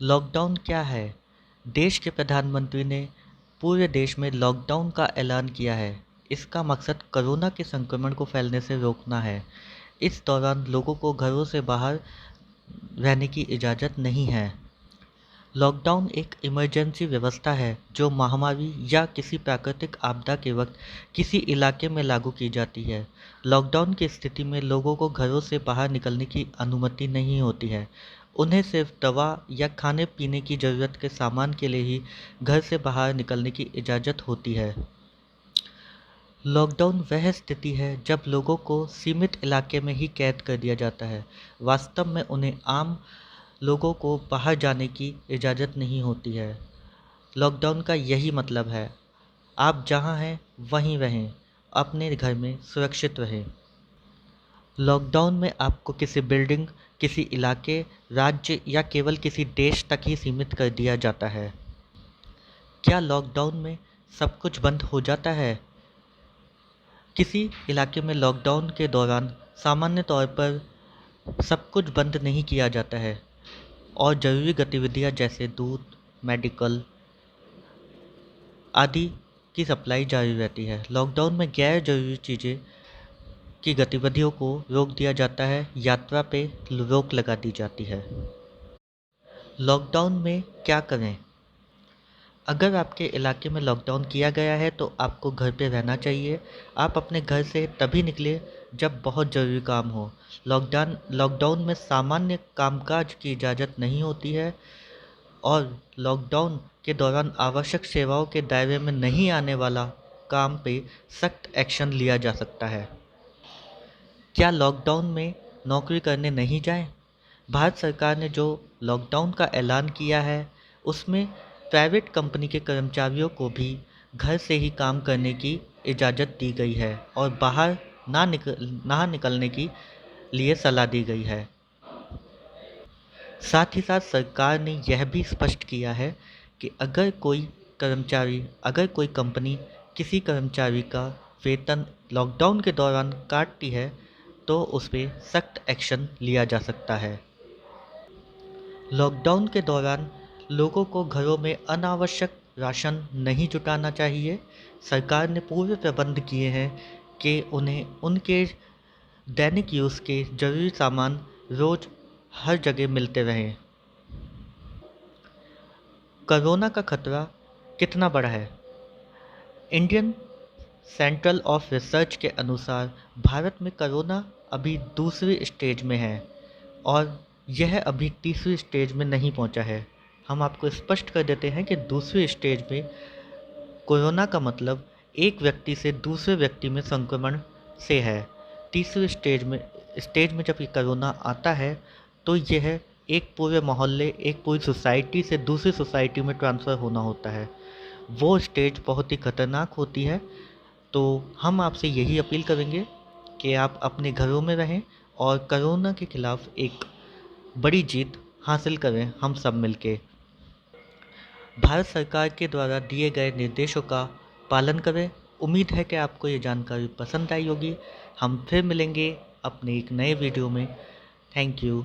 Lockdown क्या है? देश के प्रधानमंत्री ने पूरे देश में लॉकडाउन का ऐलान किया है। इसका मकसद कोरोना के संक्रमण को फैलने से रोकना है। इस दौरान लोगों को घरों से बाहर रहने की इजाज़त नहीं है। लॉकडाउन एक इमरजेंसी व्यवस्था है जो महामारी या किसी प्राकृतिक आपदा के वक्त किसी इलाके में लागू की जाती है। लॉकडाउन की स्थिति में लोगों को घरों से बाहर निकलने की अनुमति नहीं होती है। उन्हें सिर्फ दवा या खाने पीने की ज़रूरत के सामान के लिए ही घर से बाहर निकलने की इजाज़त होती है। लॉकडाउन वह स्थिति है जब लोगों को सीमित इलाके में ही कैद कर दिया जाता है। वास्तव में उन्हें आम लोगों को बाहर जाने की इजाज़त नहीं होती है। लॉकडाउन का यही मतलब है, आप जहाँ हैं वहीं रहें, अपने घर में सुरक्षित रहें। लॉकडाउन में आपको किसी बिल्डिंग, किसी इलाके, राज्य या केवल किसी देश तक ही सीमित कर दिया जाता है। क्या लॉकडाउन में सब कुछ बंद हो जाता है? किसी इलाके में लॉकडाउन के दौरान सामान्य तौर पर सब कुछ बंद नहीं किया जाता है और ज़रूरी गतिविधियां जैसे दूध, मेडिकल आदि की सप्लाई जारी रहती है। लॉकडाउन में गैर ज़रूरी चीज़ें की गतिविधियों को रोक दिया जाता है, यात्रा पे रोक लगा दी जाती है। लॉकडाउन में क्या करें? अगर आपके इलाके में लॉकडाउन किया गया है तो आपको घर पे रहना चाहिए। आप अपने घर से तभी निकलें जब बहुत ज़रूरी काम हो। लॉकडाउन में सामान्य कामकाज की इजाज़त नहीं होती है और लॉकडाउन के दौरान आवश्यक सेवाओं के दायरे में नहीं आने वाला काम पे सख्त एक्शन लिया जा सकता है। क्या लॉकडाउन में नौकरी करने नहीं जाएं? भारत सरकार ने जो लॉकडाउन का ऐलान किया है उसमें प्राइवेट कंपनी के कर्मचारियों को भी घर से ही काम करने की इजाज़त दी गई है और बाहर ना निकलने की लिए सलाह दी गई है। साथ ही साथ सरकार ने यह भी स्पष्ट किया है कि अगर कोई कंपनी किसी कर्मचारी का वेतन लॉकडाउन के दौरान काटती है तो उस पर सख्त एक्शन लिया जा सकता है। लॉकडाउन के दौरान लोगों को घरों में अनावश्यक राशन नहीं जुटाना चाहिए। सरकार ने पूरे प्रबंध किए हैं कि उन्हें उनके दैनिक यूज़ के ज़रूरी सामान रोज़ हर जगह मिलते रहें। कोरोना का खतरा कितना बड़ा है? इंडियन सेंट्रल ऑफ रिसर्च के अनुसार भारत में कोरोना अभी दूसरी स्टेज में है और यह अभी तीसरी स्टेज में नहीं पहुंचा है। हम आपको स्पष्ट कर देते हैं कि दूसरी स्टेज में कोरोना का मतलब एक व्यक्ति से दूसरे व्यक्ति में संक्रमण से है। तीसरी स्टेज में जब ये कोरोना आता है तो यह एक पूरे मोहल्ले, एक पूरी सोसाइटी से दूसरी सोसाइटी में ट्रांसफ़र होना होता है। वो स्टेज बहुत ही खतरनाक होती है। तो हम आपसे यही अपील करेंगे कि आप अपने घरों में रहें और कोरोना के खिलाफ एक बड़ी जीत हासिल करें हम सब मिलके। भारत सरकार के द्वारा दिए गए निर्देशों का पालन करें। उम्मीद है कि आपको ये जानकारी पसंद आई होगी। हम फिर मिलेंगे अपने एक नए वीडियो में। Thank you.